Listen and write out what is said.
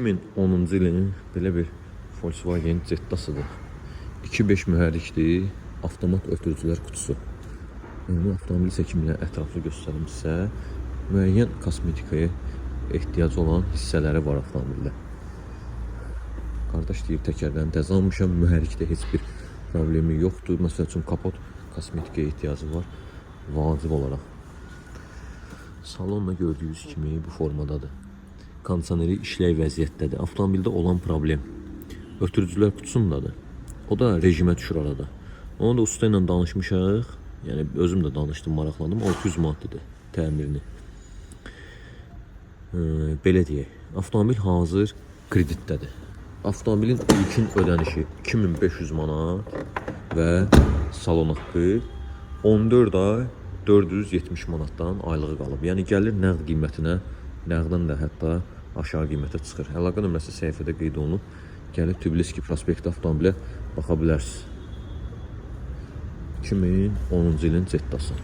2010-cu ilin belə bir Volkswagen Jetta'sıdır. 2.5 mühərrikdir, avtomat ötürücülər qutusu. Yəni, avtomobil çəkimlə ətraflı göstərim sizə. Müəyyən kosmetikaya ehtiyac olan hissələri var avtomobildə. Qardaş deyir, təkərlərini təzə almışam, mühərrikdə heç bir problemi yoxdur. Məsəl üçün, kapot kosmetikaya ehtiyacı var, vacib olaraq. Salonla gördüyünüz kimi bu formadadır. Kondisioneri işlək vəziyyətdədir. Avtomobildə olan problem ötürücülər qutusundadır. O da rejimə düşür arada. Onu da usta ilə danışmışıq. Yəni özüm də danışdım, maraqlandım. 600 manatdır təmirini. Belə deyək, avtomobil hazır kreditdədir. Avtomobilin ilkin ödənişi 2500 manat və salon haqqı 14 ay 470 manatdan aylığı qalıb. Yəni gəlir nəqd qiymətinə, nəqdən də hətta aşağı qiymətə çıxır. Əlaqə nömrəsi səhifədə qeyd olunub. Gəlib Tbilisi prospekt avtomobilə baxa bilərsiniz. 2010-cu ilin Jetta'sı.